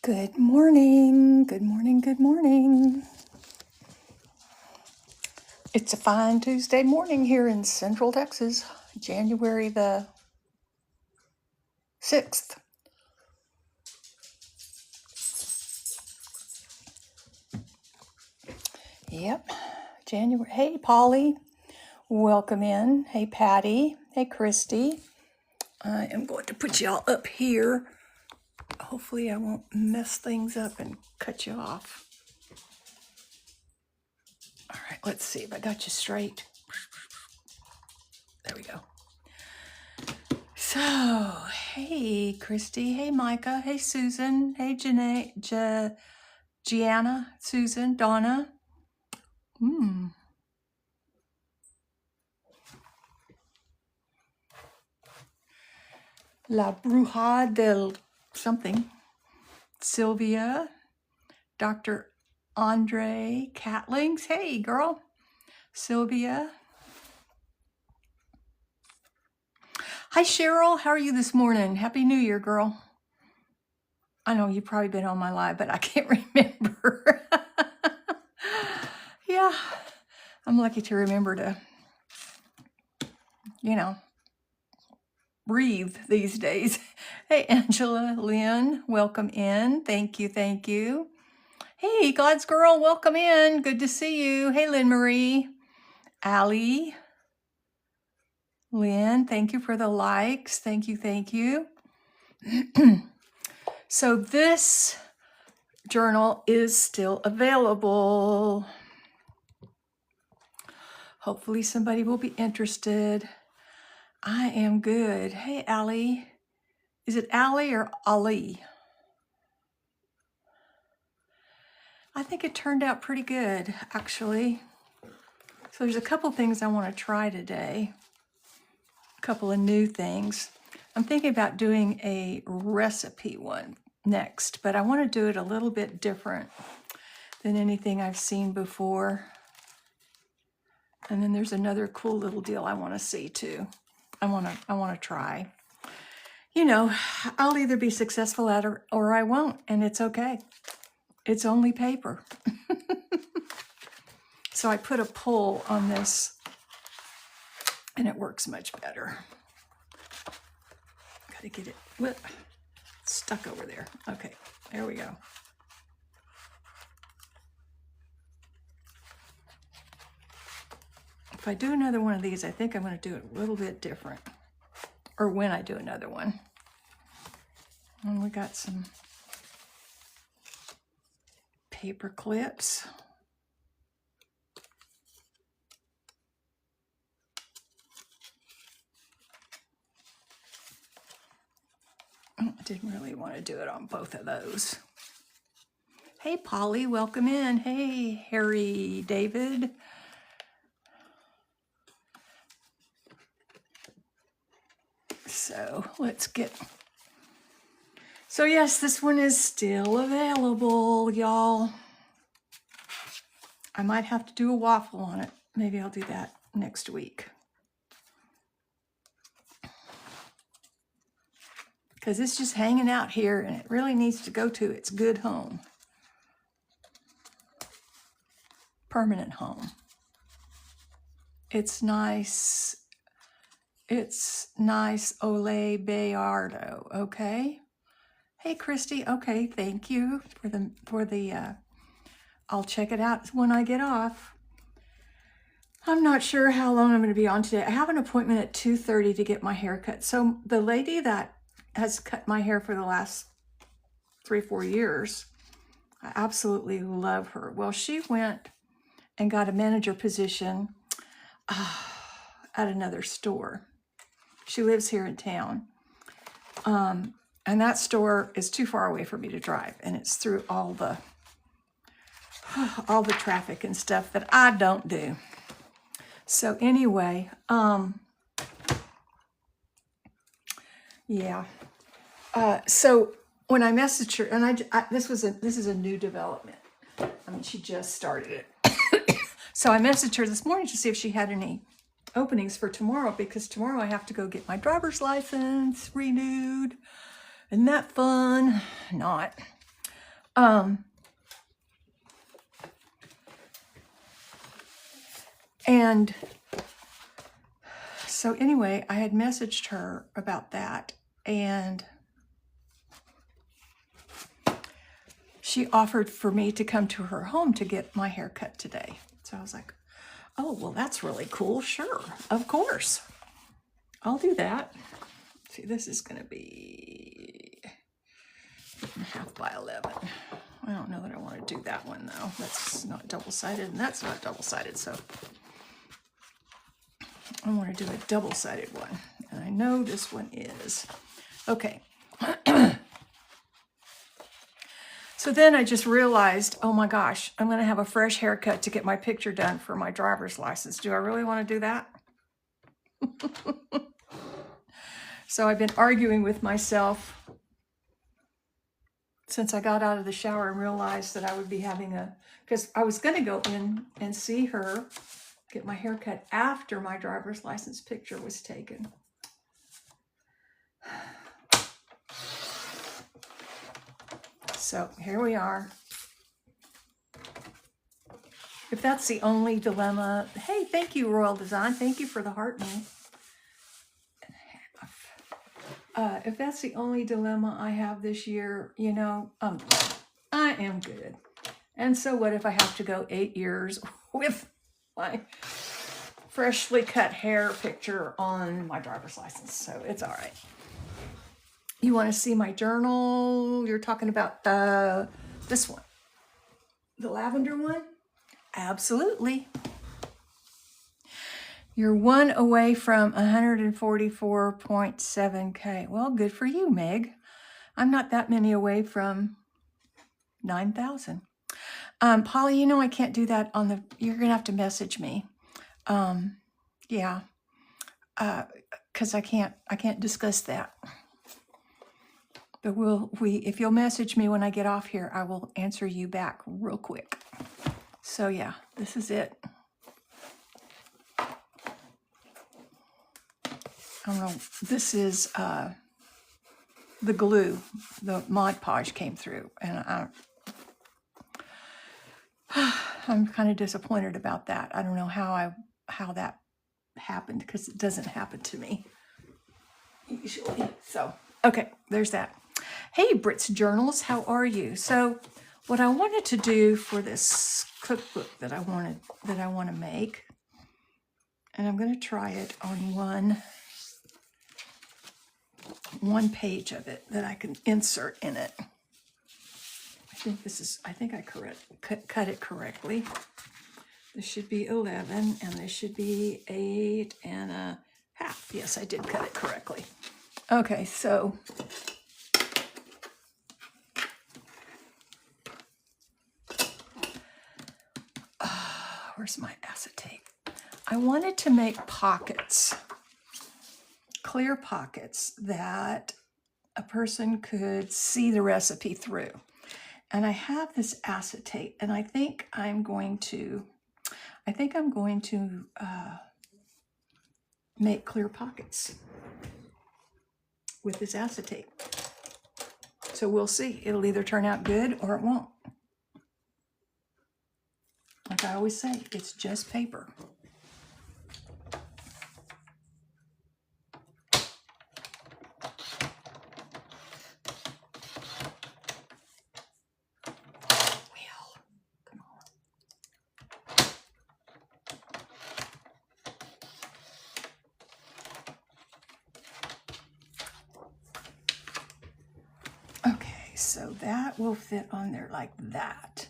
Good morning, good morning, good morning. It's a fine Tuesday morning here in Central Texas, January the 6th. Yep, January. Hey, Polly, welcome in. Hey, Patty. Hey, Christy. I am going to put y'all up here. Hopefully I won't mess things up and cut you off. All right, let's see if I got you straight. There we go. So, hey, Christy. Hey, Micah. Hey, Susan. Hey, Gianna, Susan, Donna. La Bruja del something. Sylvia. Dr. Andre Catlings. Hey, girl. Sylvia. Hi, Cheryl. How are you this morning? Happy New Year, girl. I know you've probably been on my live, but I can't remember. Yeah, I'm lucky to remember to, breathe these days. Hey, Angela, Lynn, welcome in. Thank you, thank you. Hey, God's girl, welcome in. Good to see you. Hey, Lynn Marie, Allie, Lynn, thank you for the likes. Thank you, thank you. So this journal is still available. Hopefully somebody will be interested. I am good. Hey, Allie. Is it Allie or Ali? I think it turned out pretty good, actually. So there's a couple things I want to try today. A couple of new things. I'm thinking about doing a recipe one next, but I want to do it a little bit different than anything I've seen before. And then there's another cool little deal I want to see too. I want to try. I'll either be successful at it or I won't, and it's okay. It's only paper. So I put a pull on this and it works much better. Gotta get it stuck over there. Okay, there we go. If I do another one of these, I think I'm going to do it a little bit different. Or when I do another one. And we got some paper clips. I didn't really want to do it on both of those. Hey, Polly, welcome in. Hey, Harry David. So let's get... So yes, this one is still available, y'all. I might have to do a waffle on it. Maybe I'll do that next week. Because it's just hanging out here and it really needs to go to its good home. Permanent home. It's nice. It's nice, Ole Bayardo, okay? Hey, Christy, okay, thank you for the I'll check it out when I get off. I'm not sure how long I'm going to be on today. I have an appointment at 2:30 to get my hair cut. So the lady that has cut my hair for the last 3-4 years, I absolutely love her. Well, she went and got a manager position at another store. She lives here in town. And that store is too far away for me to drive. And it's through all the traffic and stuff that I don't do. So anyway, yeah. So when I messaged her, and this is a new development. I mean, she just started it. So I messaged her this morning to see if she had any openings for tomorrow, because tomorrow I have to go get my driver's license renewed. Isn't that fun? Not. And so anyway, I had messaged her about that, and she offered for me to come to her home to get my hair cut today. So I was like, oh, well, that's really cool. Sure, of course. I'll do that. See, this is going to be 8.5 by 11. I don't know that I want to do that one, though. That's not double-sided, and that's not double-sided, so I want to do a double-sided one. And I know this one is. Okay. So then I just realized, oh my gosh, I'm going to have a fresh haircut to get my picture done for my driver's license. Do I really want to do that? So I've been arguing with myself since I got out of the shower and realized that I would be having because I was going to go in and see her, get my hair cut after my driver's license picture was taken. So here we are. If that's the only dilemma, hey, thank you, Royal Design. Thank you for the heart me. If that's the only dilemma I have this year, you know, I am good. And so what if I have to go 8 years with my freshly cut hair picture on my driver's license? So it's all right. You want to see my journal? You're talking about this one, the lavender one? Absolutely. You're 1 away from 144.7K. Well, good for you, Meg. I'm not that many away from 9,000. Polly, you know I can't do that on the, you're going to have to message me. Yeah. Because I can't discuss that. But if you'll message me when I get off here, I will answer you back real quick. So yeah, this is it. I don't know. This is the glue. The Mod Podge came through, and I'm kind of disappointed about that. I don't know how that happened, because it doesn't happen to me usually. So okay, there's that. Hey, Brit's Journals, how are you? So what I wanted to do for this cookbook that I want to make, and I'm going to try it on one page of it that I can insert in it. I think I cut it correctly. This should be 11, and this should be 8.5. Yes, I did cut it correctly. Okay, so where's my acetate? I wanted to make pockets, clear pockets that a person could see the recipe through. And I have this acetate, and I think I'm going to make clear pockets with this acetate. So we'll see. It'll either turn out good or it won't. Like I always say, it's just paper. So that will fit on there like that.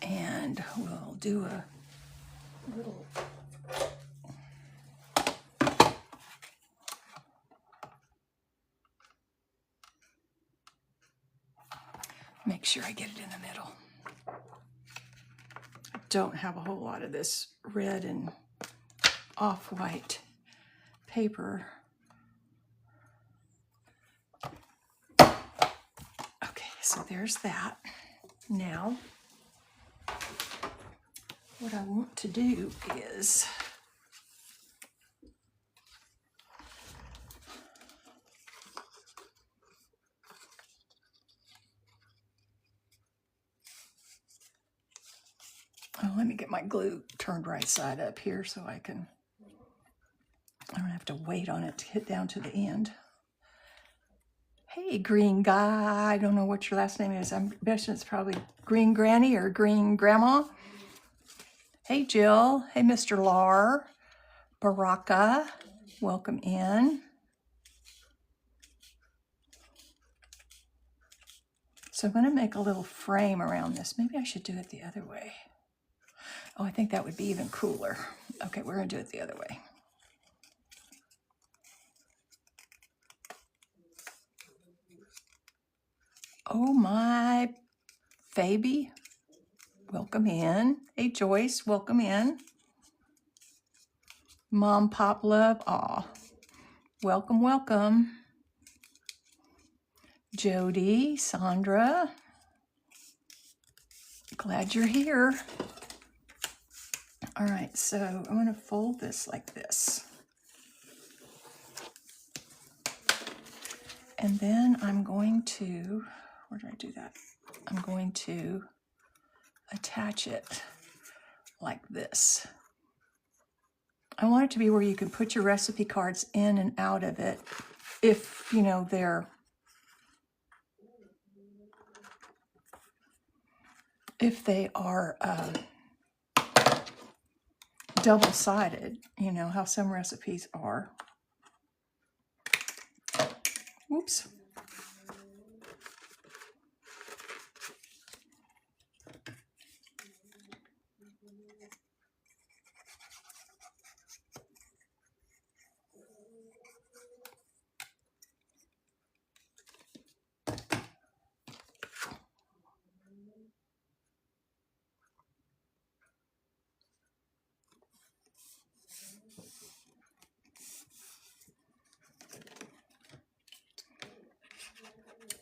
And we'll do a little make sure I get it in the middle. I don't have a whole lot of this red and off-white paper. So there's that. Now, what I want to do is Oh, let me get my glue turned right side up here so I don't have to wait on it to get down to the end. Hey, green guy. I don't know what your last name is. I'm guessing it's probably Green Granny or Green Grandma. Hey, Jill. Hey, Mr. Lar. Baraka. Welcome in. So I'm going to make a little frame around this. Maybe I should do it the other way. Oh, I think that would be even cooler. Okay, we're going to do it the other way. Oh, my baby. Welcome in. Hey, Joyce. Welcome in. Mom, Pop, Love. Aw. Welcome, welcome. Jody, Sandra. Glad you're here. All right, so I'm going to fold this like this. And then I'm going to, where did I do that? I'm going to attach it like this. I want it to be where you can put your recipe cards in and out of it if, you know, they are double-sided, you know, how some recipes are. Oops.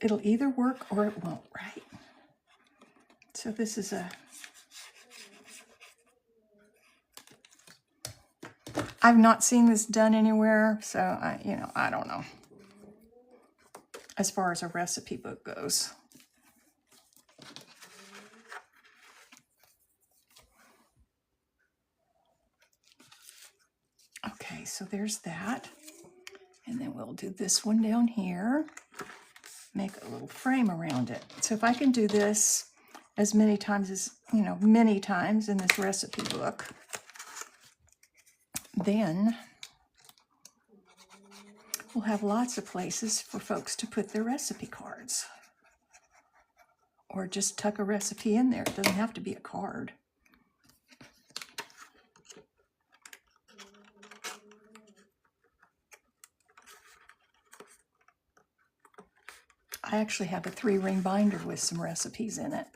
It'll either work or it won't, right? So this is I've not seen this done anywhere, so I don't know. As far as a recipe book goes. Okay, so there's that. And then we'll do this one down here. Make a little frame around it. So if I can do this as many times as, many times in this recipe book, then we'll have lots of places for folks to put their recipe cards. Or just tuck a recipe in there. It doesn't have to be a card. I actually have a 3-ring binder with some recipes in it,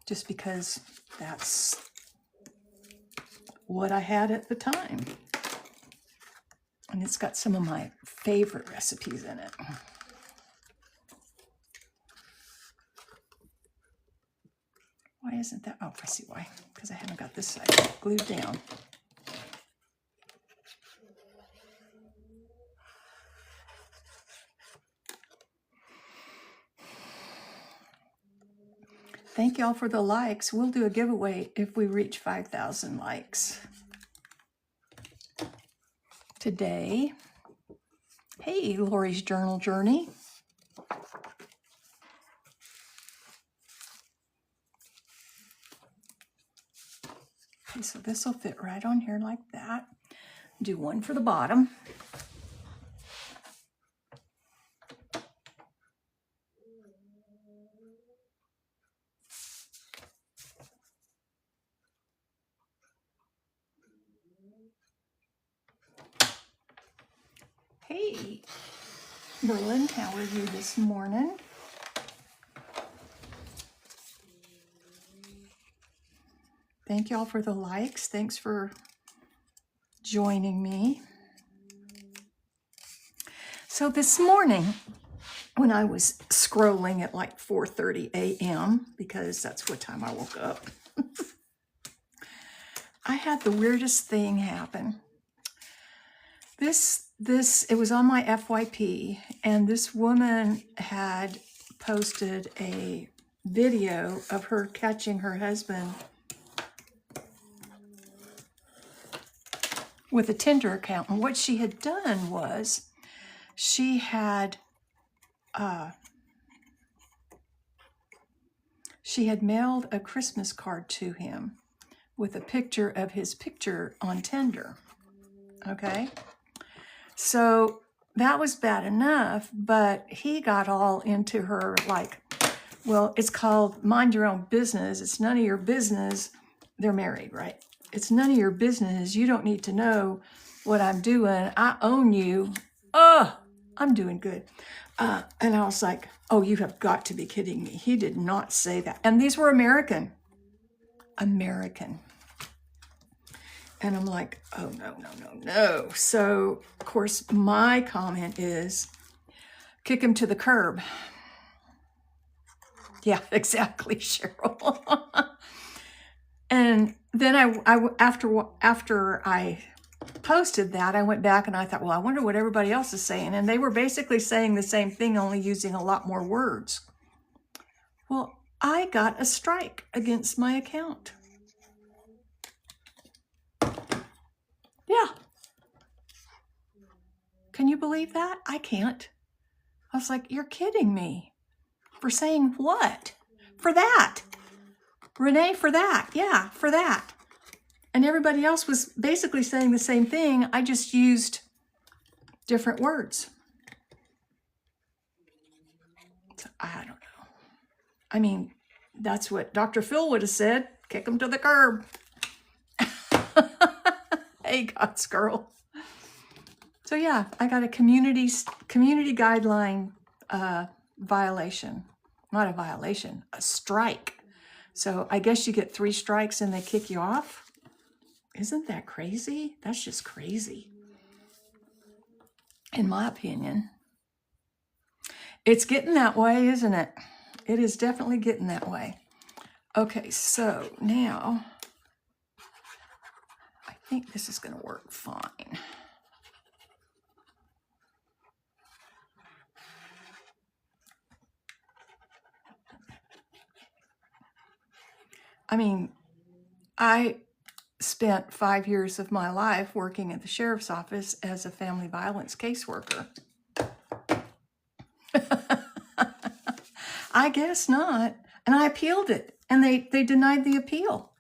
just because that's what I had at the time. And it's got some of my favorite recipes in it. Why isn't that? Oh, I see why. Because I haven't got this side glued down. Thank y'all for the likes. We'll do a giveaway if we reach 5,000 likes today. Hey, Lori's Journal Journey. Okay, so this will fit right on here like that. Do one for the bottom. Hey, Berlin, how are you this morning? Thank y'all for the likes. Thanks for joining me. So this morning, when I was scrolling at like 4:30 a.m., because that's what time I woke up, I had the weirdest thing happen. It was on my FYP, and this woman had posted a video of her catching her husband with a Tinder account. And what she had done was she had mailed a Christmas card to him with a picture of his picture on Tinder. Okay? So that was bad enough, but he got all into her like, well, it's called mind your own business. It's none of your business. They're married, right? It's none of your business. You don't need to know what I'm doing. I own you. Oh, I'm doing good. And I was like, oh, you have got to be kidding me. He did not say that. And these were American. American. And I'm like, oh, no, no, no, no. So, of course, my comment is, kick him to the curb. Yeah, exactly, Cheryl. And then after I posted that, I went back and I thought, well, I wonder what everybody else is saying. And they were basically saying the same thing, only using a lot more words. Well, I got a strike against my account. Yeah. Can you believe that? I can't. I was like, you're kidding me. For saying what? For that. Renee, for that. Yeah, for that. And everybody else was basically saying the same thing. I just used different words. So, I don't know. I mean, that's what Dr. Phil would have said. Kick him to the curb. Hey, God's girl. So yeah, I got a community guideline violation. Not a violation, a strike. So I guess you get 3 strikes and they kick you off. Isn't that crazy? That's just crazy. In my opinion. It's getting that way, isn't it? It is definitely getting that way. Okay, so now I think this is going to work fine. I mean, I spent 5 years of my life working at the sheriff's office as a family violence caseworker. I guess not. And I appealed it, and they denied the appeal.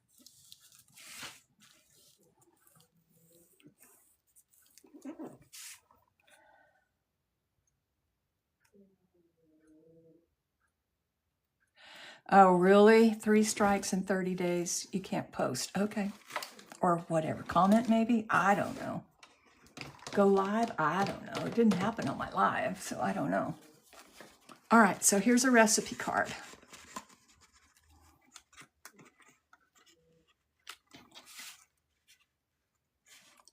Oh, really? 3 strikes in 30 days. You can't post. Okay. Or whatever. Comment maybe? I don't know. Go live? I don't know. It didn't happen on my live, so I don't know. All right, so here's a recipe card.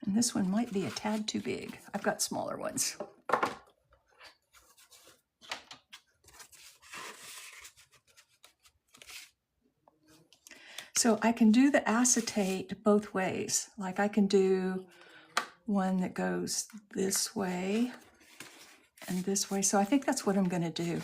And this one might be a tad too big. I've got smaller ones. So I can do the acetate both ways. Like I can do one that goes this way and this way. So I think that's what I'm going to do.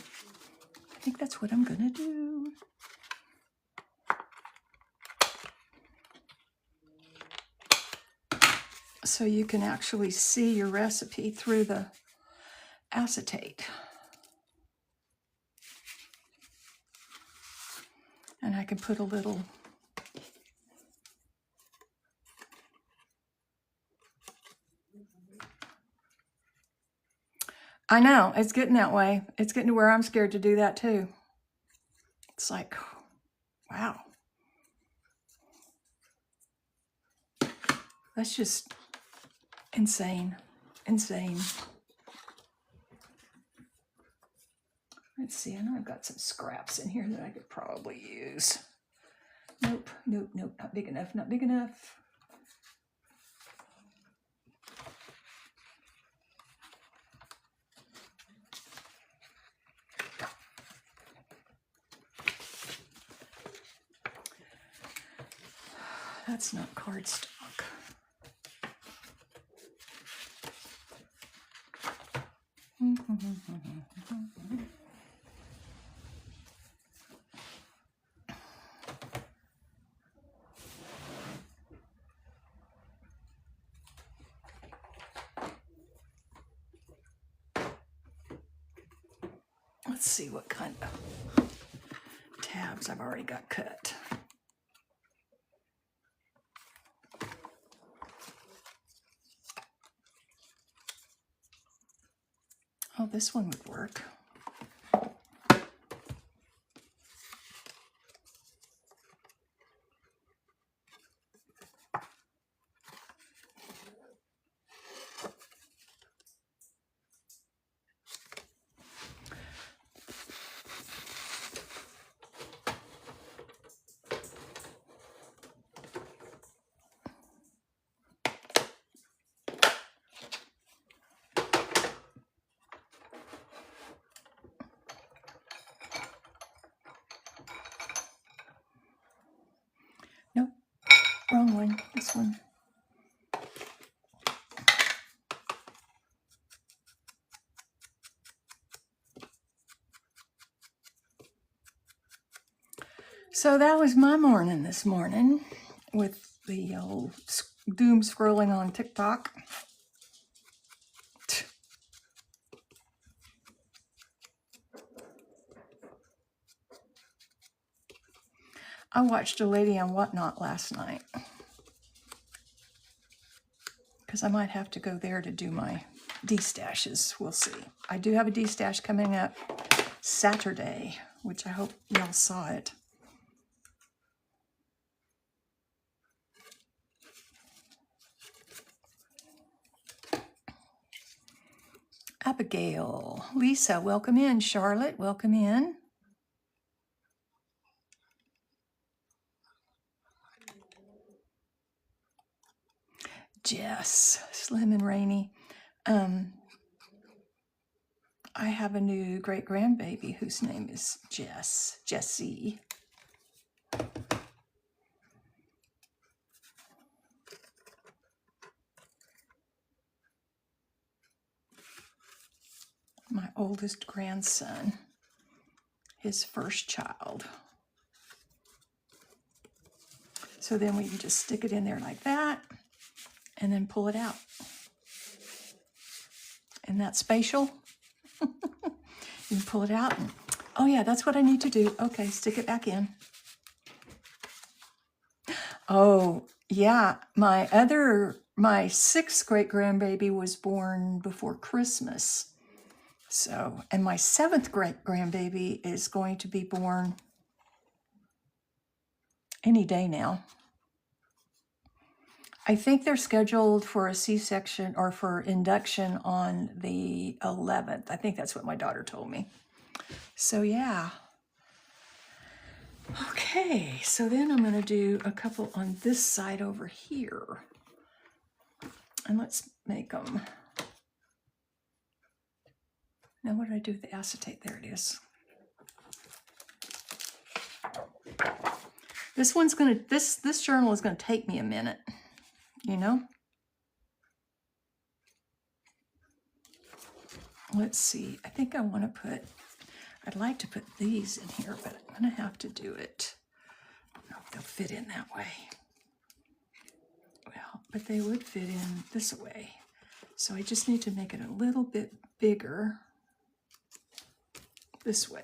So you can actually see your recipe through the acetate. And I can put a little I know, it's getting that way. It's getting to where I'm scared to do that too. It's like, wow. That's just insane. Insane. Let's see, I know I've got some scraps in here that I could probably use. Nope, nope, nope, not big enough, not big enough. That's not cardstock. Let's see what kind of tabs I've already got cut. Oh, this one would work. Nope, wrong one, this one. So that was my morning this morning with the old doom scrolling on TikTok. I watched a lady on Whatnot last night because I might have to go there to do my D-stashes. We'll see. I do have a D-stash coming up Saturday, which I hope y'all saw it. Abigail, Lisa, welcome in. Charlotte, welcome in. Jess, Slim and Rainy. I have a new great-grandbaby whose name is Jessie. My oldest grandson, his first child. So then we can just stick it in there like that and then pull it out. Isn't that spatial? You can pull it out and, oh yeah, that's what I need to do. Okay, stick it back in. Oh yeah, my sixth great-grandbaby was born before Christmas. So, and my seventh great-grandbaby is going to be born any day now. I think they're scheduled for a C-section or for induction on the 11th. I think that's what my daughter told me. So yeah. Okay, so then I'm going to do a couple on this side over here. And let's make them. Now what did I do with the acetate? There it is. This journal is going to take me a minute, you know? Let's see. I think I want to I'd like to put these in here, but I'm going to have to do it. I don't know if they'll fit in that way. Well, but they would fit in this way. So I just need to make it a little bit bigger this way.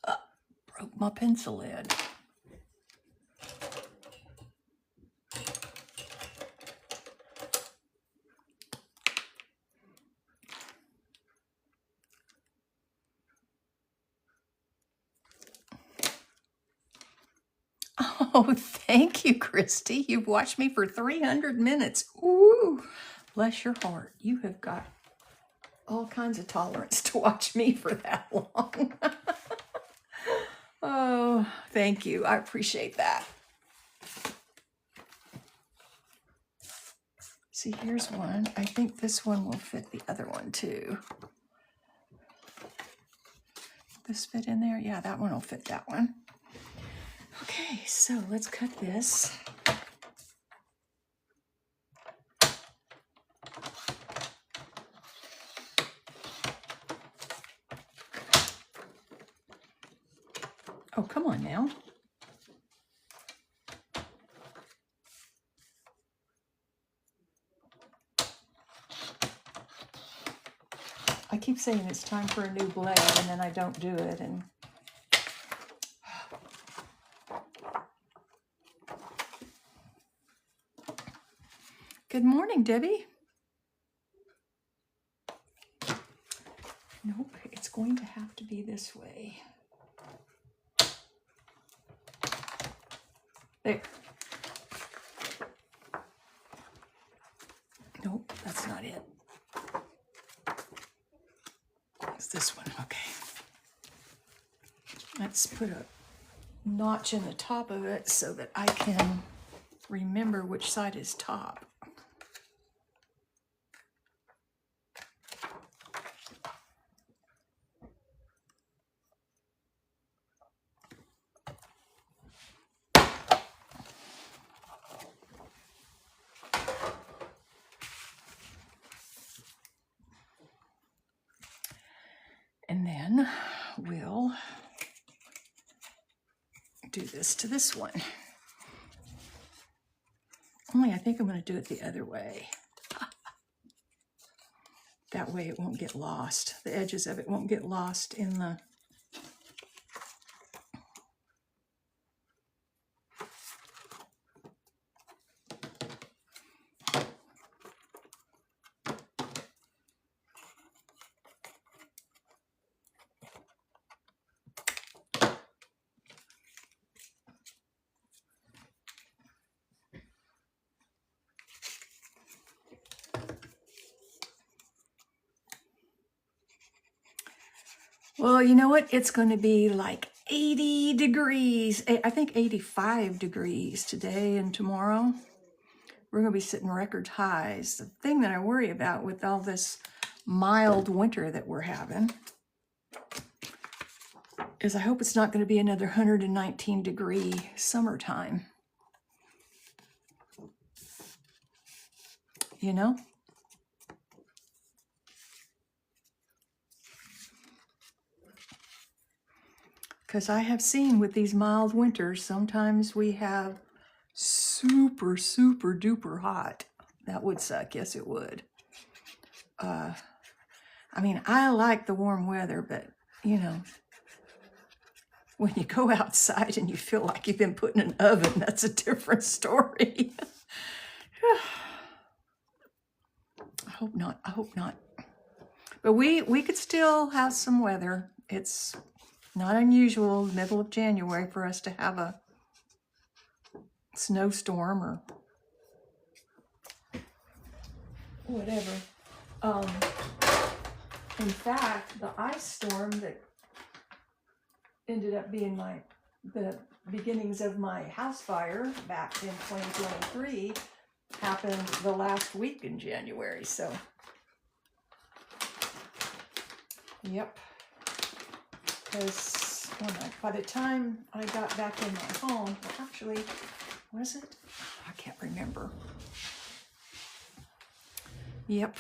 Broke my pencil lid. Oh, thank you, Christy. You've watched me for 300 minutes. Ooh, bless your heart. You have got all kinds of tolerance to watch me for that long. Oh, thank you. I appreciate that. See, here's one. I think this one will fit the other one too. This fit in there? Yeah, that one will fit that one. Okay, so let's cut this. Oh, come on now. keep saying it's time for a new blade, and then I don't do it. And good morning, Debbie. Nope, it's going to have to be this way. There. Nope, that's not it. It's this one, okay. Let's put a notch in the top of it so that I can remember which side is top. And then we'll do this to this one. Only I think I'm going to do it the other way. That way it won't get lost. The edges of it won't get lost in the... Well, you know what? It's going to be like 80 degrees. I think 85 degrees today and tomorrow. We're going to be setting record highs. The thing that I worry about with all this mild winter that we're having is I hope it's not going to be another 119 degree summertime. You know? Because I have seen with these mild winters, sometimes we have super, super duper hot. That would suck. Yes, it would. I mean, I like the warm weather, but, you know, when you go outside and you feel like you've been put in an oven, that's a different story. I hope not. I hope not. But we could still have some weather. It's not unusual, middle of January, for us to have a snowstorm or whatever. In fact, the ice storm that ended up being the beginnings of my house fire back in 2023 happened the last week in January. So, yep. Because by the time I got back in my home, well, actually, was it? I can't remember. Yep.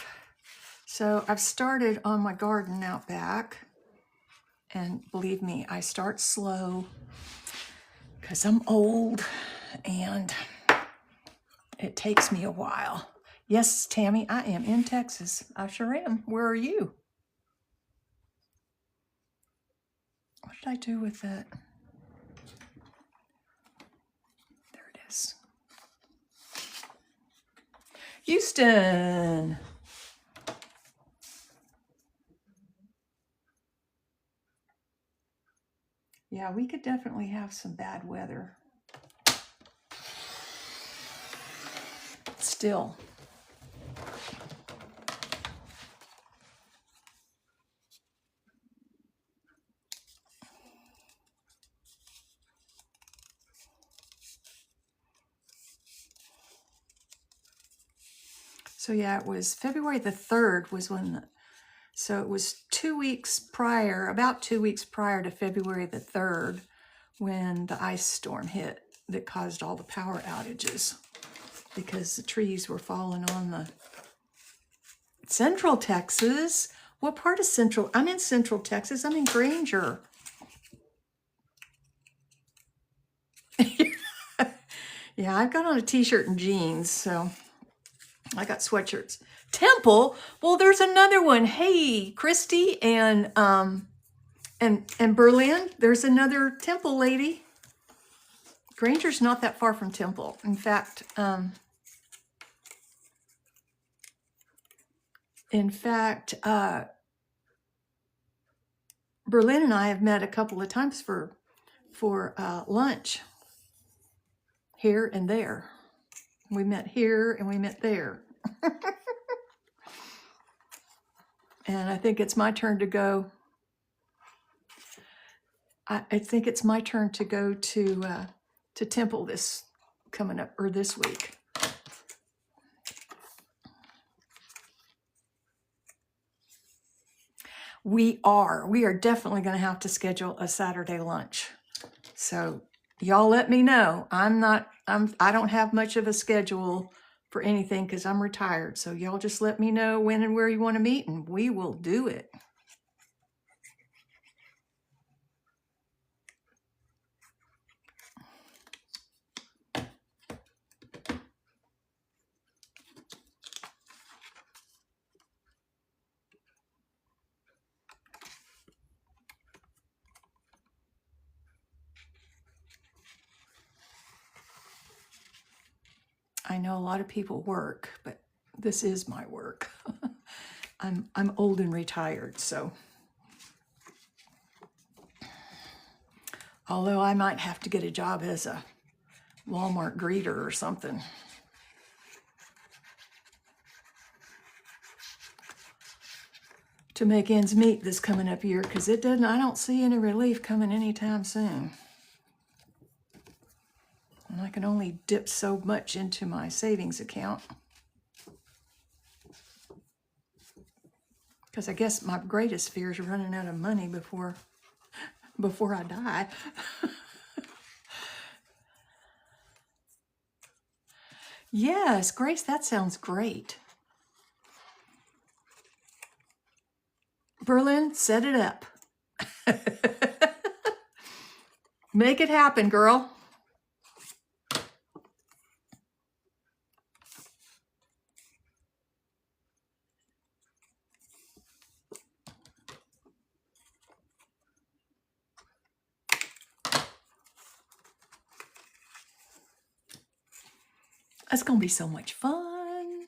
So I've started on my garden out back, and believe me, I start slow because I'm old and it takes me a while. Yes, Tammy, I am in Texas. I sure am. Where are you? What did I do with that? There it is. Houston. Yeah, we could definitely have some bad weather. Still. So yeah, it was February the 3rd was when, so it was 2 weeks prior, about 2 weeks prior to February the 3rd, when the ice storm hit that caused all the power outages because the trees were falling on the Central Texas. What part of Central? I'm in Central Texas. I'm in Granger. Yeah, I've got on a t-shirt and jeans, so I got sweatshirts. Temple. Well, there's another one. Hey, Christy and Berlin. There's another Temple lady. Granger's not that far from Temple. In fact, Berlin and I have met a couple of times for lunch here and there. We met here and we met there. And I think it's my turn to go. I think it's my turn to go to Temple this coming up, or this week. We are definitely going to have to schedule a Saturday lunch. So y'all let me know. I don't have much of a schedule for anything because I'm retired. So y'all just let me know when and where you want to meet and we will do it. I know a lot of people work, but this is my work. I'm old and retired, so. Although I might have to get a job as a Walmart greeter or something. To make ends meet this coming up year, because I don't see any relief coming anytime soon. And I can only dip so much into my savings account. Because I guess my greatest fear is running out of money before I die. Yes, Grace, that sounds great. Berlin, set it up. Make it happen, girl. It's going to be so much fun.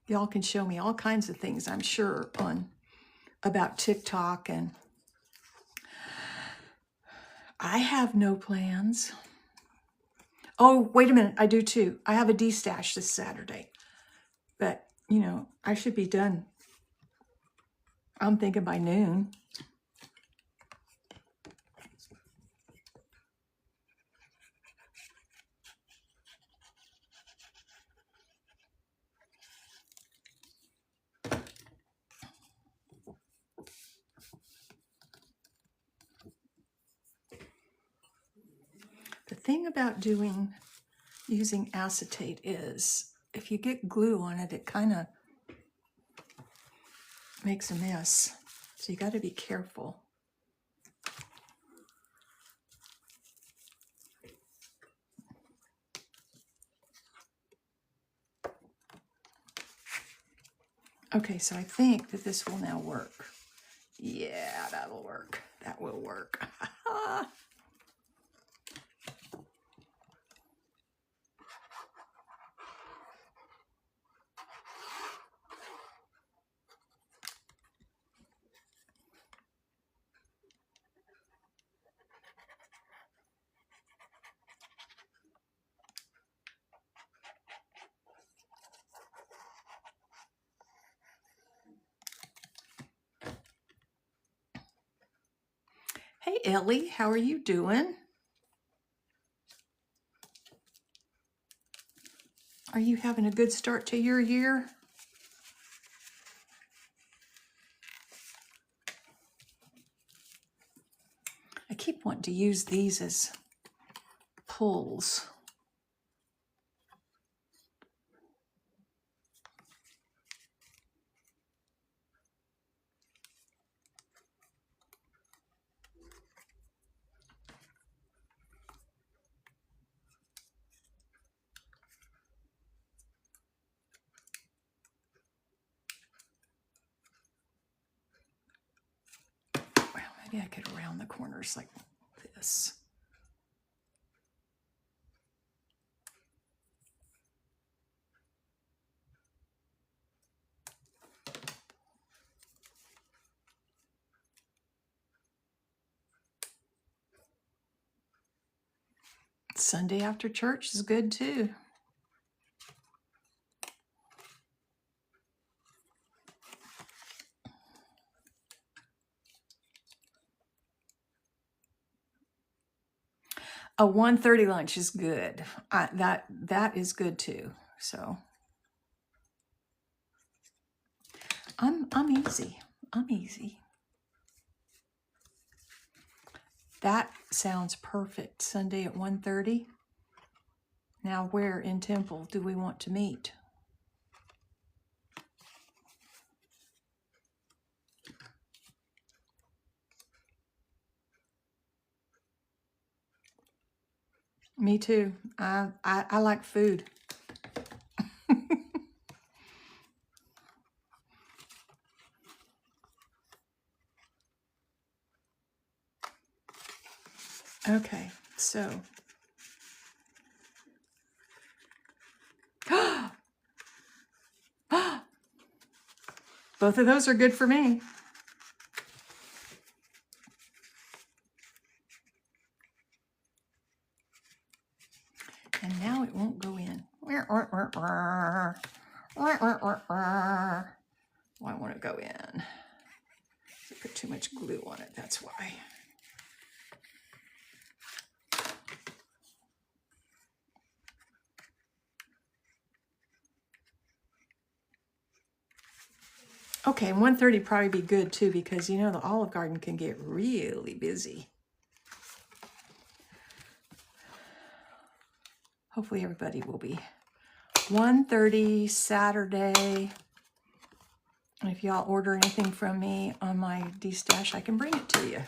Y'all can show me all kinds of things, I'm sure, about TikTok, and I have no plans. Oh, wait a minute, I do too. I have a D-stash this Saturday. But, I should be done. I'm thinking by noon. The thing about using acetate is if you get glue on it, it kind of makes a mess. So you got to be careful. Okay, so I think that this will now work. Yeah, that'll work. That will work. Hey, Ellie, how are you doing? Are you having a good start to your year? I keep wanting to use these as pulls. Maybe I could round the corners like this. Sunday after church is good too. A 1:30 lunch is good. That is good too. So I'm easy. I'm easy. That sounds perfect. Sunday at 1:30. Now, where in Temple do we want to meet? Me too. I like food. Okay, so both of those are good for me. And now it won't go in. Why won't it go in? I put too much glue on it, that's why. Okay, 1:30 probably be good too, because you know the Olive Garden can get really busy. Hopefully everybody will be. 1:30 Saturday. And if y'all order anything from me on my D-Stash, I can bring it to you.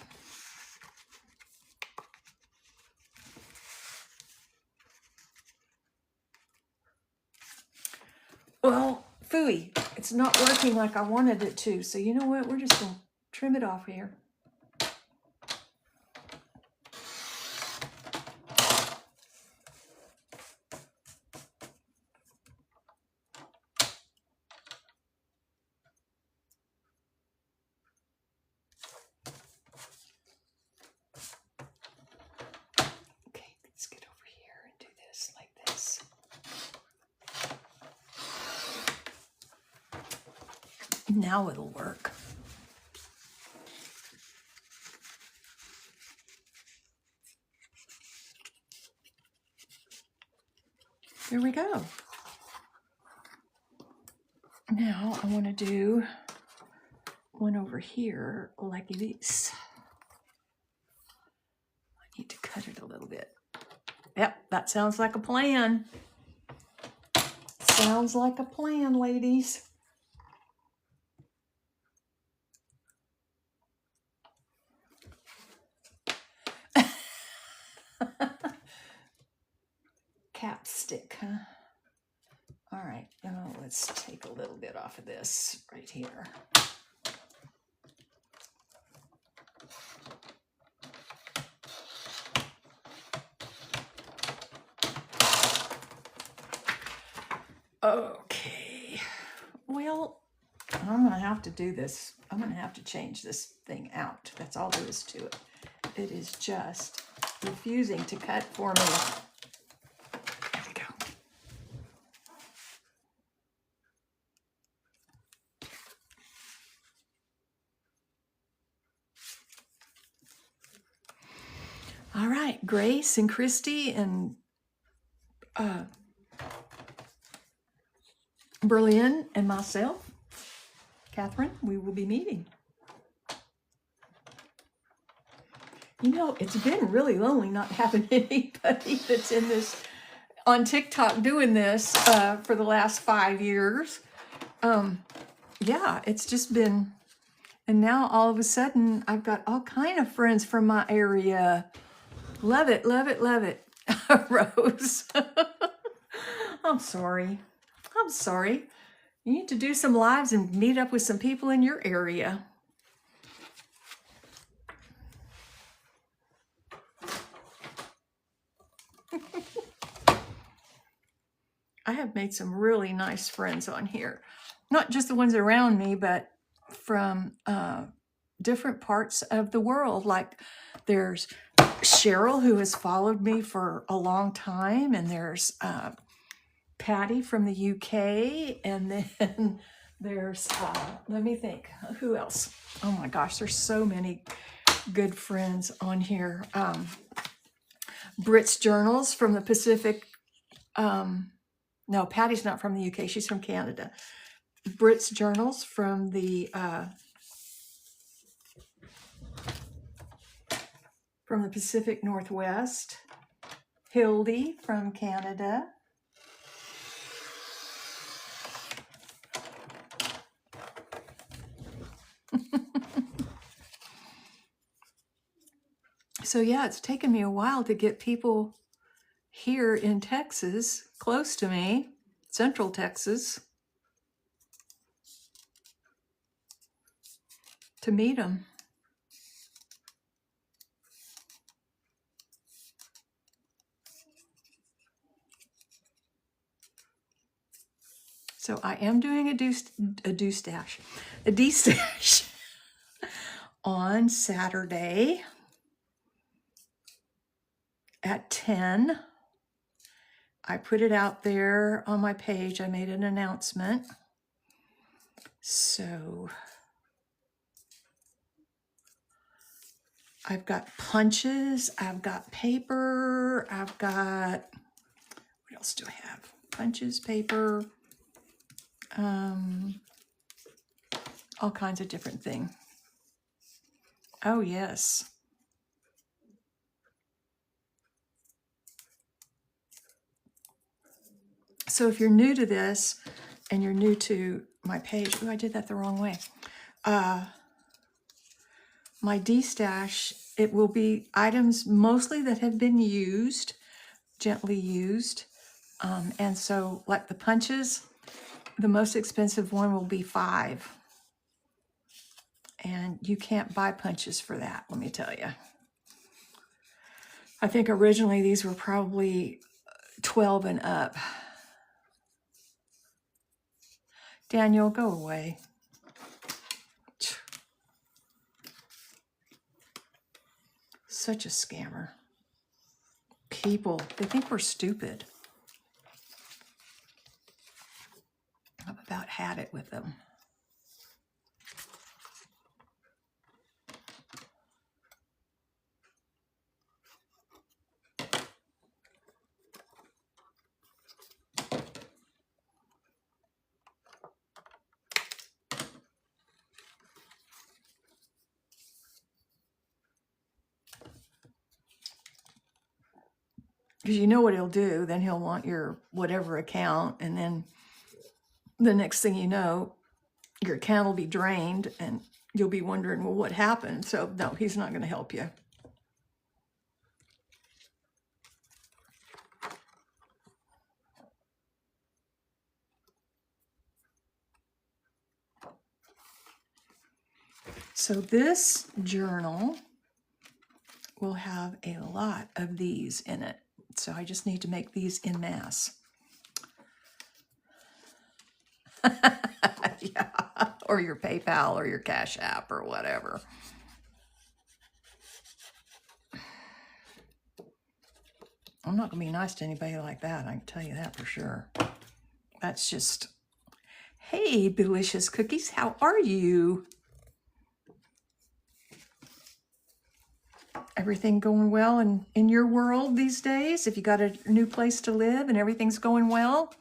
Well, phooey, it's not working like I wanted it to. So you know what? We're just going to trim it off here. Okay, let's get over here and do this like this. Now it'll work. There we go. Now I want to do one over here like this. I need to cut it a little bit. Yep, that sounds like a plan. Sounds like a plan, ladies. Capstick, huh? All right, let's take a little bit off of this right here. Okay, well, I'm gonna have to do this. I'm gonna have to change this thing out. That's all there is to it. It is just refusing to cut for me. There we go. All right, Grace and Christy and Berlin and myself, Catherine, we will be meeting. You know, it's been really lonely not having anybody that's in this, on TikTok doing this for the last 5 years. Yeah, it's just been, and now all of a sudden I've got all kind of friends from my area. Love it, love it, love it. Rose. I'm sorry. I'm sorry. You need to do some lives and meet up with some people in your area. I have made some really nice friends on here. Not just the ones around me, but from different parts of the world. Like there's Cheryl, who has followed me for a long time, and there's Patty from the UK, and then there's, let me think, who else? Oh my gosh, there's so many good friends on here. Brit's Journals from the Pacific. No, Patty's not from the UK, she's from Canada. Brit's Journals from the Pacific Northwest. Hildy from Canada. So yeah, it's taken me a while to get people here in Texas, close to me, Central Texas, to meet them. So I am doing a D-stash on Saturday at 10. I put it out there on my page. I made an announcement. So I've got punches, I've got paper, I've got, what else do I have? Punches, paper, all kinds of different things. Oh, yes. So if you're new to this and you're new to my page, oh, I did that the wrong way. My D-stash, it will be items mostly that have been used, gently used. And so like the punches, the most expensive one will be $5. And you can't buy punches for that, let me tell you. I think originally these were probably 12 and up. Daniel, go away. Such a scammer. People, they think we're stupid. I've about had it with them. Because you know what he'll do, then he'll want your whatever account, and then the next thing you know, your account will be drained, and you'll be wondering, well, what happened? So no, he's not going to help you. So this journal will have a lot of these in it. So I just need to make these in mass. Yeah, or your PayPal or your Cash App or whatever. I'm not gonna be nice to anybody like that, I can tell you that for sure. That's just, hey, delicious cookies, how are you? Everything going well in your world these days? If you got a new place to live and everything's going well?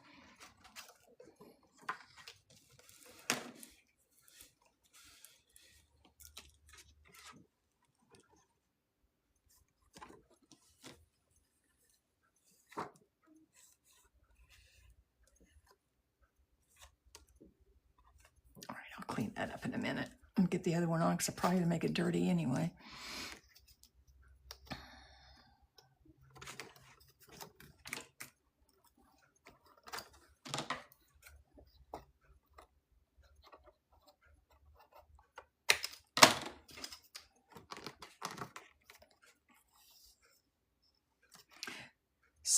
All right, I'll clean that up in a minute and get the other one on because I'll probably make it dirty anyway.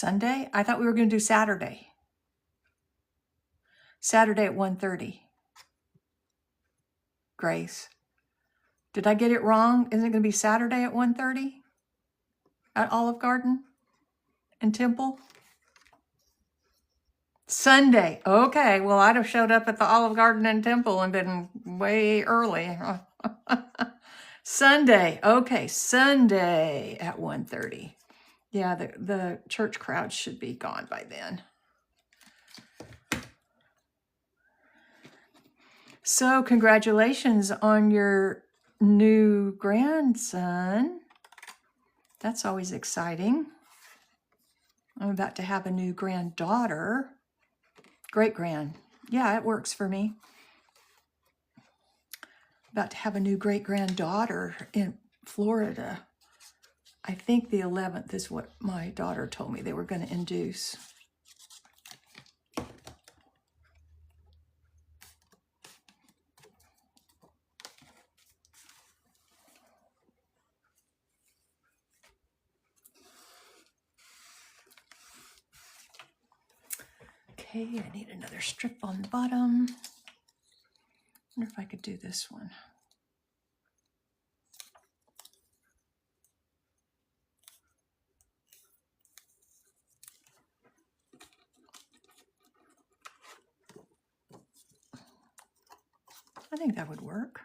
Sunday? I thought we were going to do Saturday. Saturday at 1:30. Grace. Did I get it wrong? Isn't it going to be Saturday at 1:30 at Olive Garden and Temple? Sunday. Okay. Well, I'd have showed up at the Olive Garden and Temple and been way early. Sunday. Okay. Sunday at 1:30. Yeah, the church crowd should be gone by then. So congratulations on your new grandson. That's always exciting. I'm about to have a new granddaughter. Great-grand. Yeah, it works for me. About to have a new great-granddaughter in Florida. I think the 11th is what my daughter told me they were going to induce. Okay, I need another strip on the bottom. Wonder if I could do this one. I think that would work.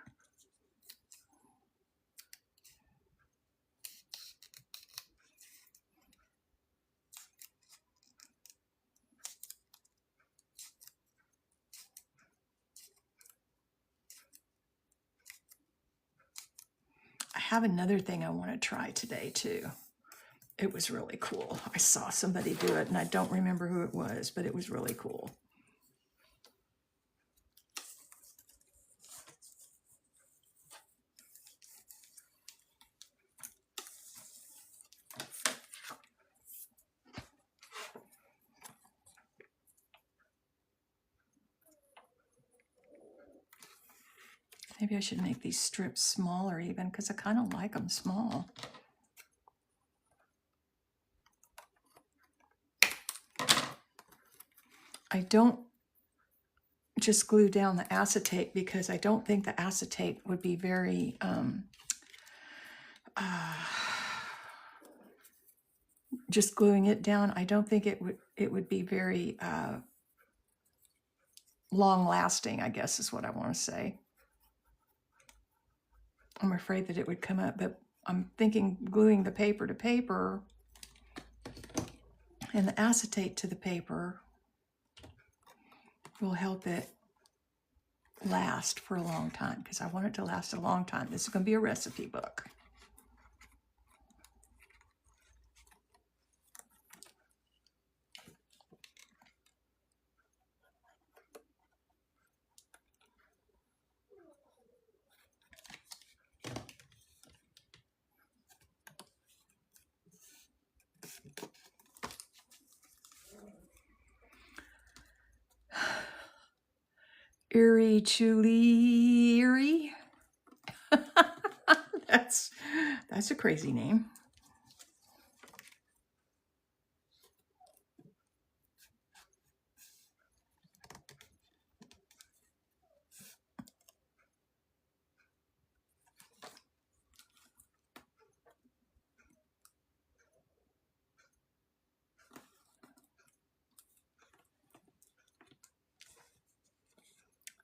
I have another thing I want to try today too. It was really cool. I saw somebody do it and I don't remember who it was, but it was really cool. Maybe I should make these strips smaller even because I kind of like them small. I don't just glue down the acetate because I don't think the acetate would be very just gluing it down. I don't think it would be very long lasting, I guess is what I want to say. I'm afraid that it would come up, but I'm thinking gluing the paper to paper and the acetate to the paper will help it last for a long time because I want it to last a long time. This is going to be a recipe book. Erie Chuli Erie. That's a crazy name.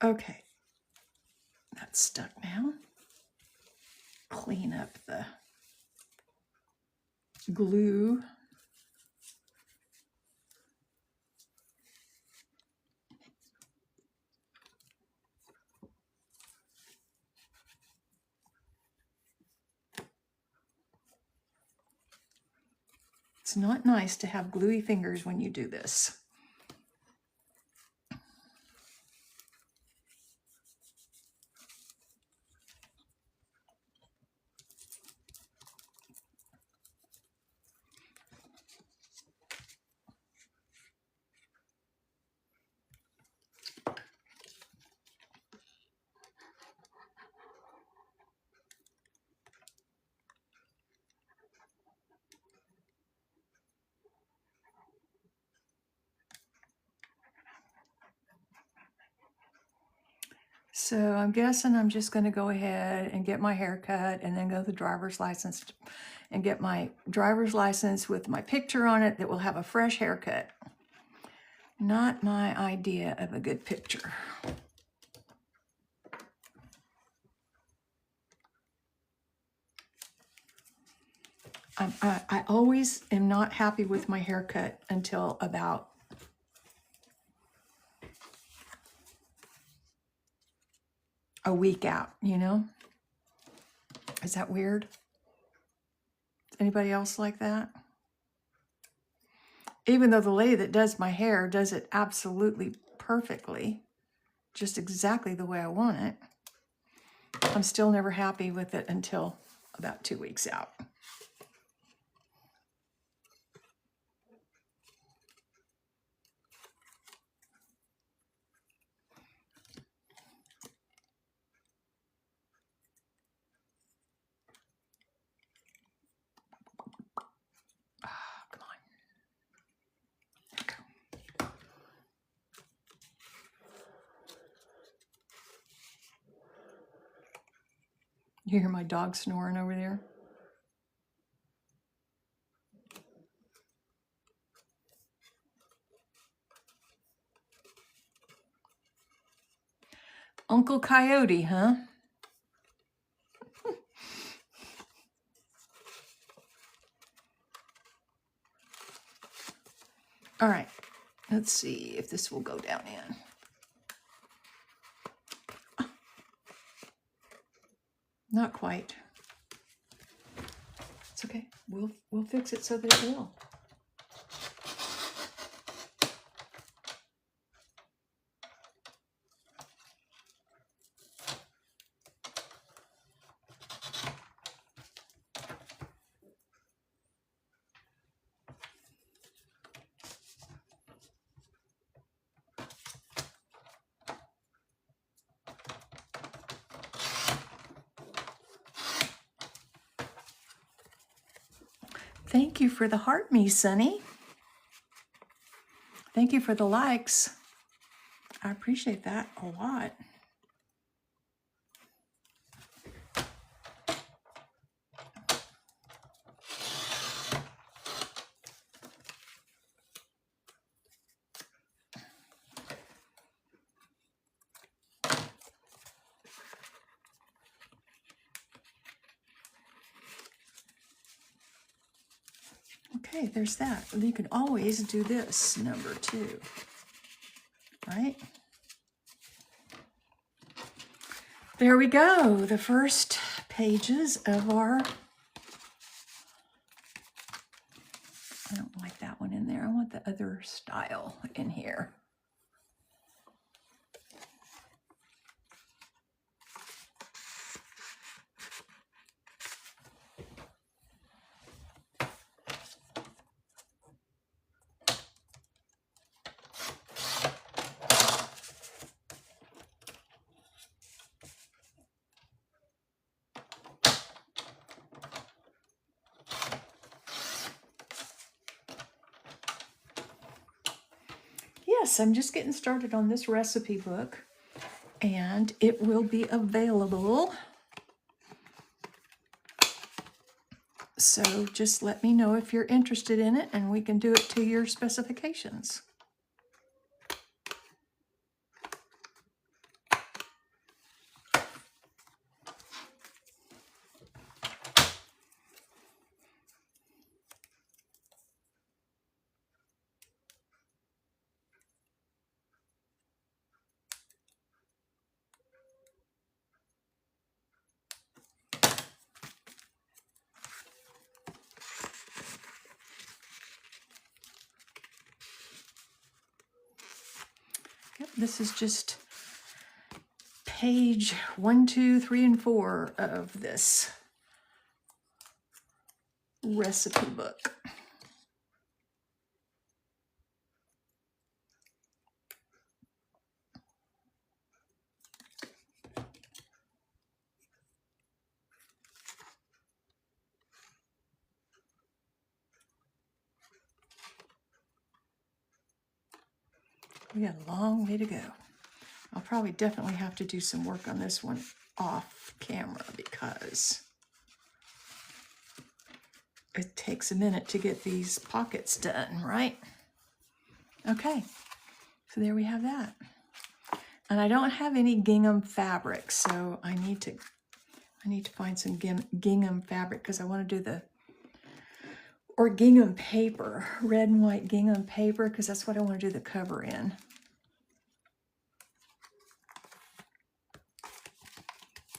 Okay, that's stuck now. Clean up the glue. It's not nice to have gluey fingers when you do this. So I'm guessing I'm just going to go ahead and get my hair cut and then go to the driver's license and get my driver's license with my picture on it that will have a fresh haircut. Not my idea of a good picture. I always am not happy with my haircut until about a week out, you know? Is that weird? Anybody else like that? Even though the lady that does my hair does it absolutely perfectly, just exactly the way I want it, I'm still never happy with it until about 2 weeks out. Come on. You hear my dog snoring over there? Uncle Coyote, huh? All right, let's see if this will go down in. Not quite. It's okay. We'll fix it so that it will. Thank you for the heart me, Sunny. Thank you for the likes. I appreciate that a lot. Okay, there's that. You can always do this, number 2, right? There we go, the first pages of our, I don't like that one in there. I want the other style in here. Yes, I'm just getting started on this recipe book, and it will be available. So just let me know if you're interested in it, and we can do it to your specifications. Yep, this is just page 1, 2, 3, and 4 of this recipe book. We got a long way to go. I'll probably definitely have to do some work on this one off camera because it takes a minute to get these pockets done, right? Okay, so there we have that. And I don't have any gingham fabric, so I need to find some gingham fabric because I want to do or gingham paper, red and white gingham paper, because that's what I want to do the cover in.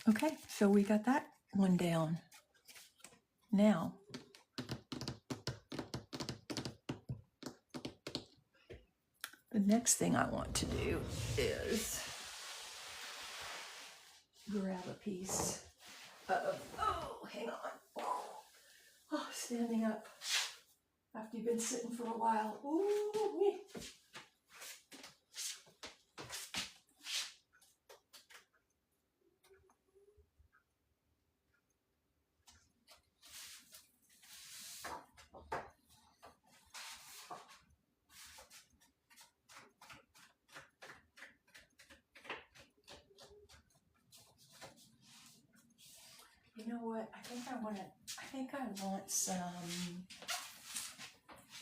Okay, so we got that one down. Now, the next thing I want to do is grab a piece of, hang on. Oh, standing up after you've been sitting for a while. Ooh, you know what? I think I want some,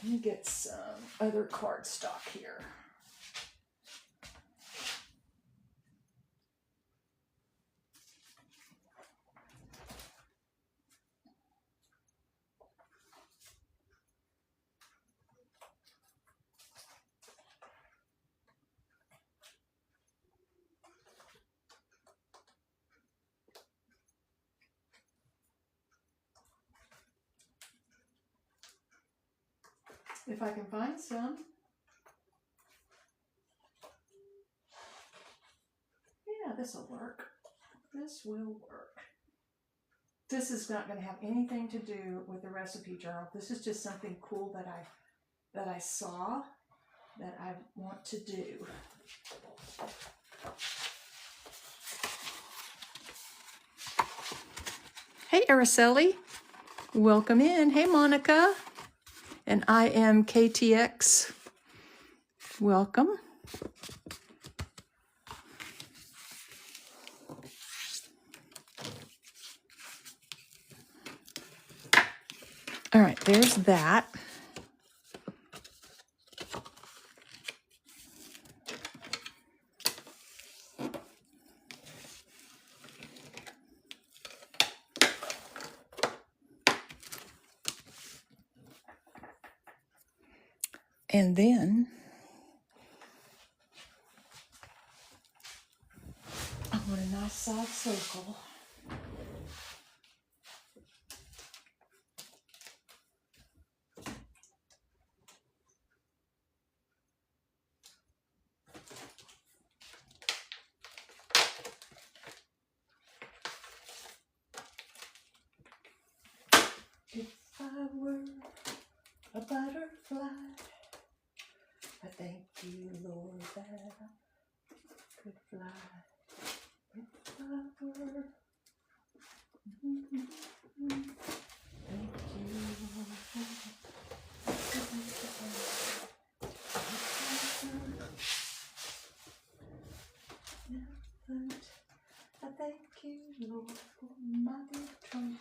let me get some other cardstock here. If I can find some. Yeah, this will work. This will work. This is not going to have anything to do with the recipe journal. This is just something cool that I saw that I want to do. Hey, Araceli. Welcome in. Hey, Monica. And I am KTX. Welcome. All right, there's that. And then I want a nice size circle. If I were a butterfly, I thank you, Lord, that I could fly. If I were, thank you, Lord. I thank you, Lord, for my big trunk.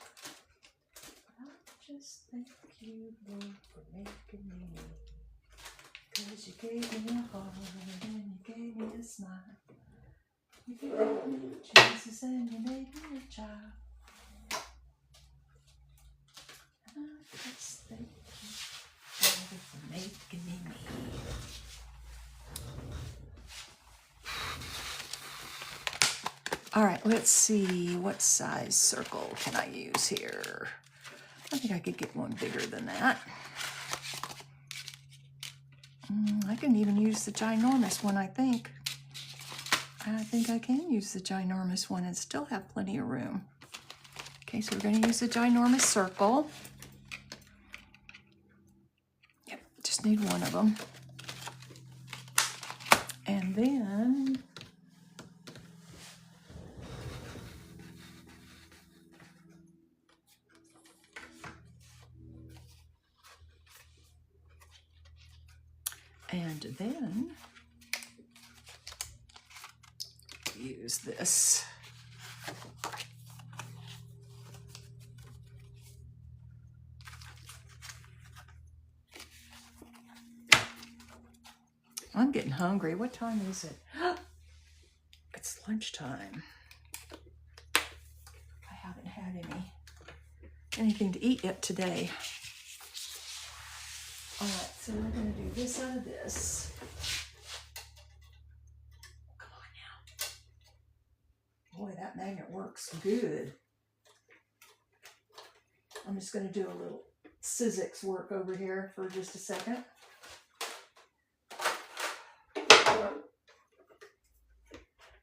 I just thank you, Lord, for making me. 'Cause you gave me a heart and you gave me a smile. You gave me Jesus and you made me a child. And I just thank you, Lord, for making me me. All right, let's see, what size circle can I use here? I think I could get one bigger than that. I can even use the ginormous one, I think. I think I can use the ginormous one and still have plenty of room. Okay, so we're going to use the ginormous circle. Yep, just need one of them. And then use this. I'm getting hungry. What time is it? It's lunchtime. I haven't had anything to eat yet today. All right, so we're going to do this out of this. Come on now. Boy, that magnet works good. I'm just going to do a little Sizzix work over here for just a second.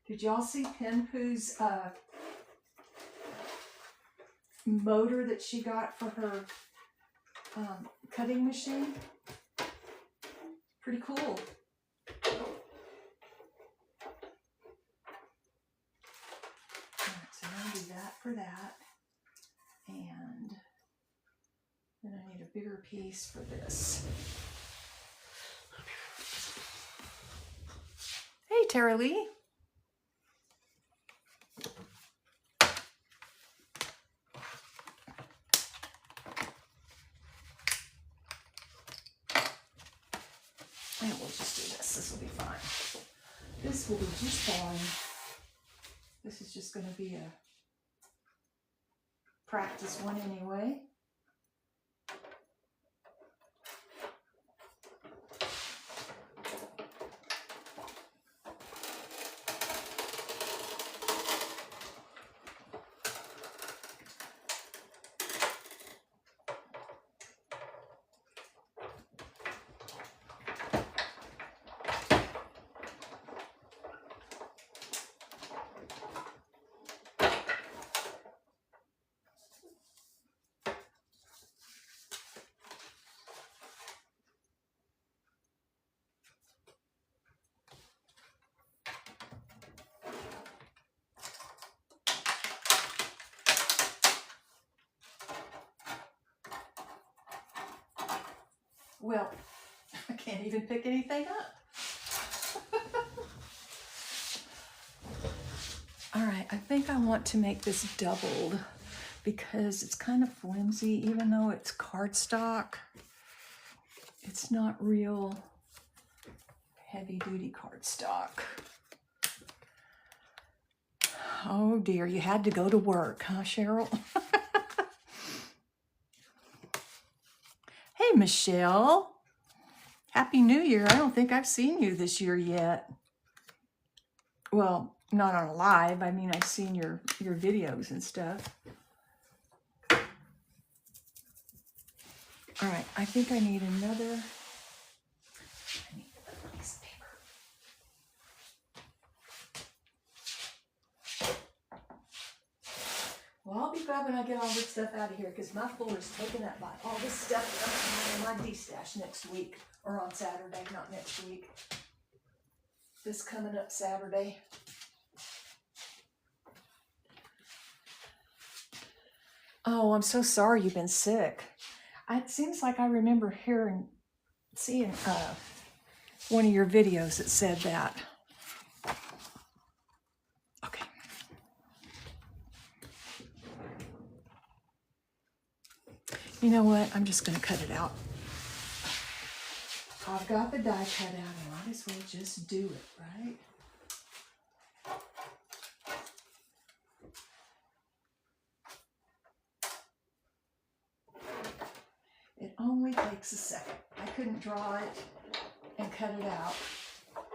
Did y'all see Pinpoo's motor that she got for her cutting machine? Pretty cool. All right, so I'm going to do that for that. And then I need a bigger piece for this. Hey, Tara Lee. And we'll just do this. This will be fine. This will be just fine. This is just going to be a practice one anyway. Well, I can't even pick anything up. All right, I think I want to make this doubled because it's kind of flimsy, even though it's cardstock. It's not real heavy-duty cardstock. Oh dear, you had to go to work, huh, Cheryl? Hey, Michelle. Happy New Year. I don't think I've seen you this year yet. Well, not on a live. I mean, I've seen your videos and stuff. All right, I think I need another piece of paper. Well, I'll be glad when I get all this stuff out of here because my floor is taken up by all this stuff in my D-stash next week, or on Saturday, not next week. This coming up Saturday. Oh, I'm so sorry you've been sick. It seems like I remember seeing one of your videos that said that. Okay. You know what? I'm just going to cut it out. I've got the die cut out. I might as well just do it, right? It only takes a second. I couldn't draw it and cut it out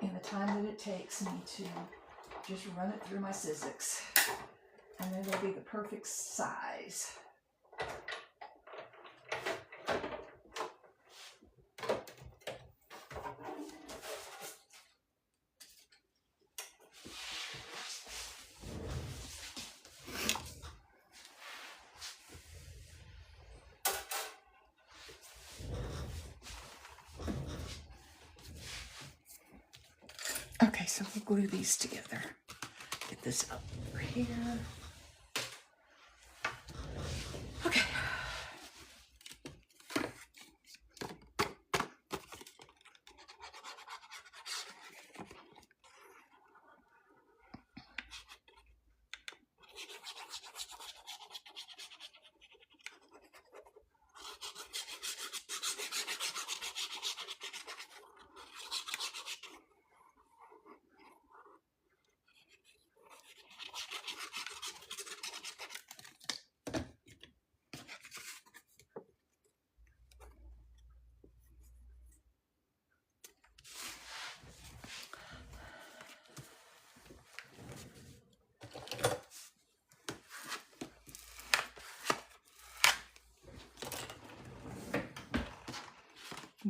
in the time that it takes me to just run it through my Sizzix. And then it'll be the perfect size. Okay, so we'll glue these together. Get this up over here. Okay.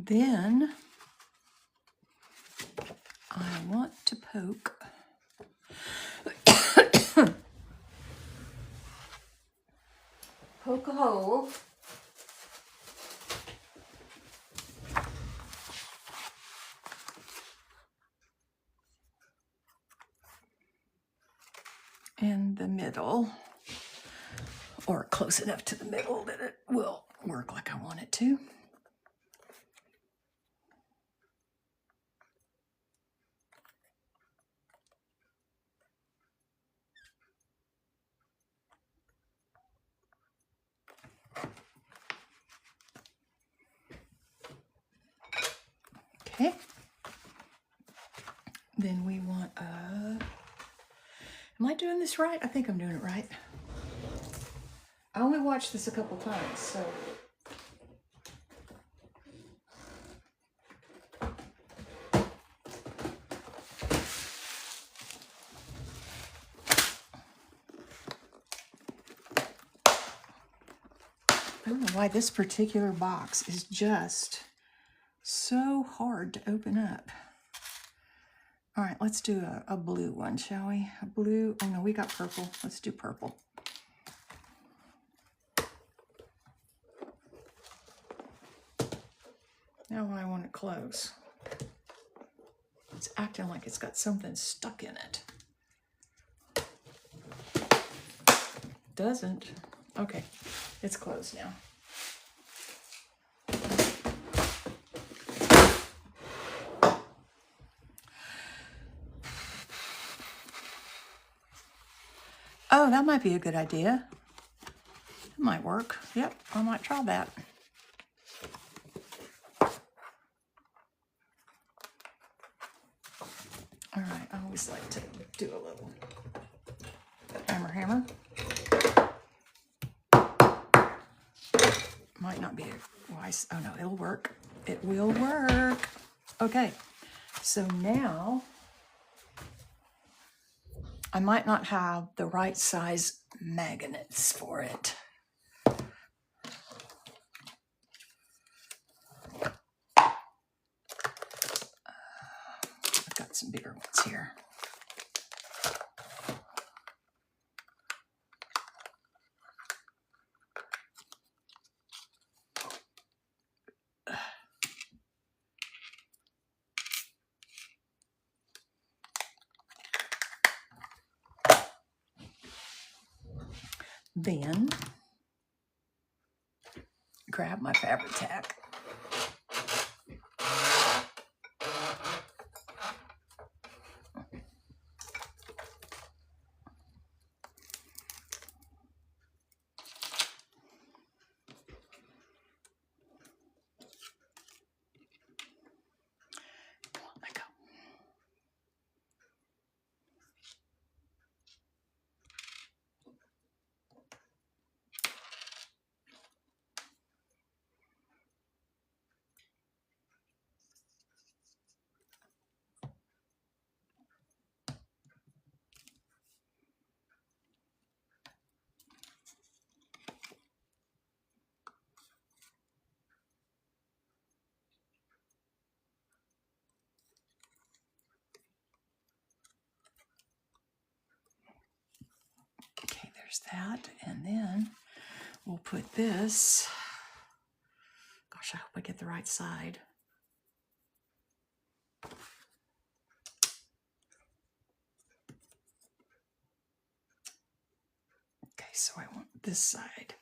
Then I want to poke a hole in the middle, or close enough to the middle that it will work like I want it to. Okay. Then we want am I doing this right? I think I'm doing it right. I only watched this a couple times, so. I don't know why this particular box is just so hard to open up. All right, let's do a blue one, shall we? A blue, oh no, we got purple. Let's do purple. Now I want it close. It's acting like it's got something stuck in it. Doesn't. Okay, it's closed now. Oh, that might be a good idea. It might work. Yep, I might try that. All right, I always like to do a little hammer. Might not be wise. Oh no, it'll work. It will work. Okay, so now I might not have the right size magnets for it. I've got some bigger ones here. Then grab my fabric tack. Let go. Okay, there's that. And then we'll put this. Gosh, I hope I get the right side. Okay, so I want this side.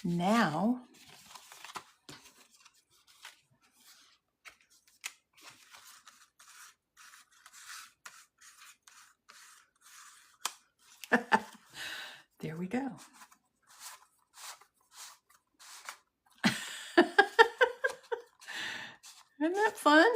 Now, there we go. Isn't that fun?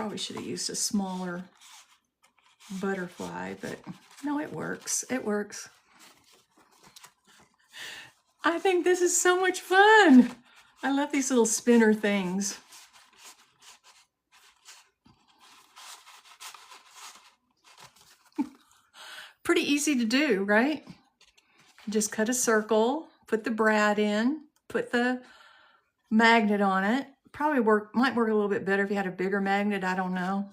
Probably should have used a smaller butterfly, but no, it works. It works. I think this is so much fun. I love these little spinner things. Pretty easy to do, right? Just cut a circle, put the brad in, put the magnet on it. Probably might work a little bit better if you had a bigger magnet, I don't know.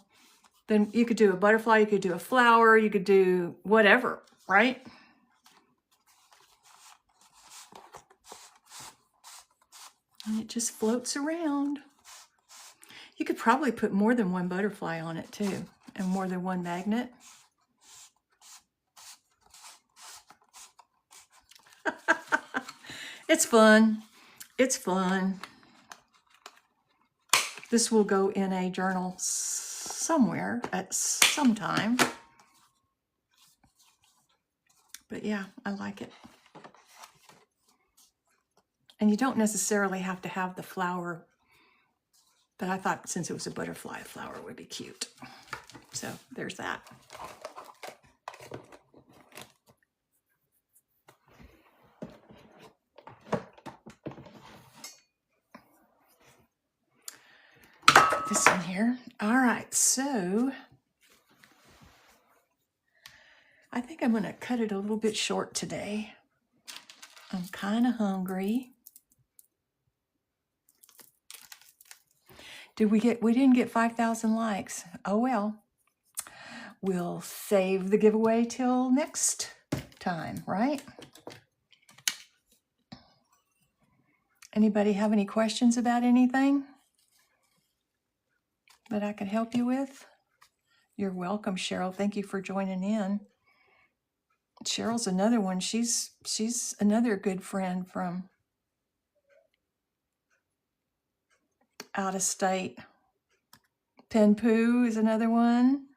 Then you could do a butterfly, you could do a flower, you could do whatever, right? And it just floats around. You could probably put more than one butterfly on it too, and more than one magnet. It's fun. It's fun. This will go in a journal somewhere at some time. But yeah, I like it. And you don't necessarily have to have the flower, but I thought since it was a butterfly, a flower would be cute. So there's that. This in here. All right, so I think I'm going to cut it a little bit short today. I'm kind of hungry. We didn't get 5,000 likes. Oh well. We'll save the giveaway till next time, right? Anybody have any questions about anything that I can help you with? You're welcome, Cheryl. Thank you for joining in. Cheryl's another one. She's another good friend from out of state. Pen Poo is another one.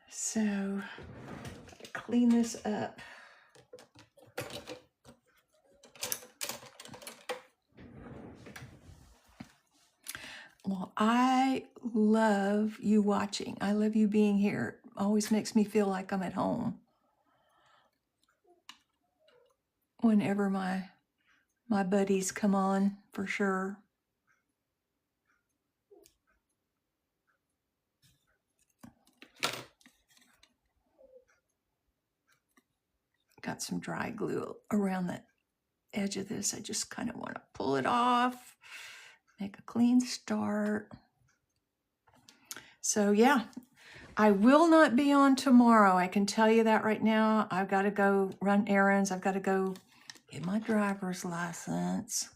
So, gotta clean this up. Well, I love you watching. I love you being here. Always makes me feel like I'm at home. Whenever my buddies come on, for sure. Got some dry glue around the edge of this. I just kind of want to pull it off, make a clean start. So yeah, I will not be on tomorrow. I can tell you that right now. I've got to go run errands. I've got to go get my driver's license.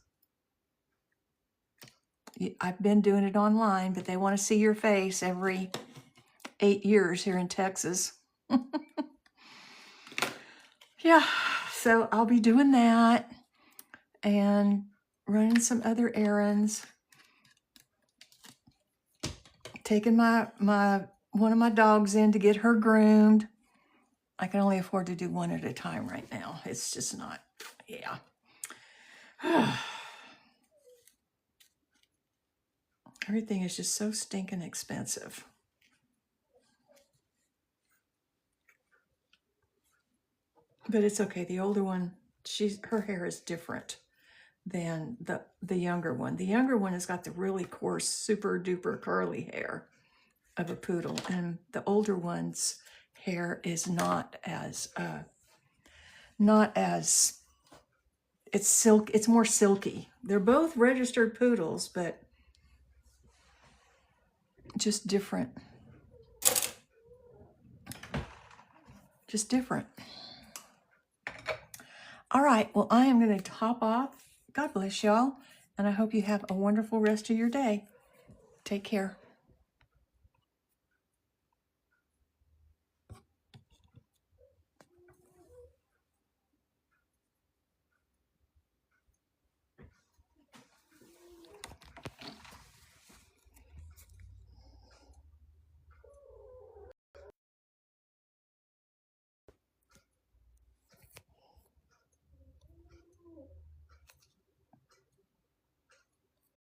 I've been doing it online, but they want to see your face every 8 years here in Texas. Yeah, so I'll be doing that and running some other errands. Taking my one of my dogs in to get her groomed. I can only afford to do one at a time right now. It's just not, yeah. Everything is just so stinking expensive. But it's okay. The older one, her hair is different than the younger one. The younger one has got the really coarse, super duper curly hair of a poodle, and the older one's hair is not as it's silk. It's more silky. They're both registered poodles, but just different. Just different. All right, well, I am going to hop off. God bless y'all, and I hope you have a wonderful rest of your day. Take care.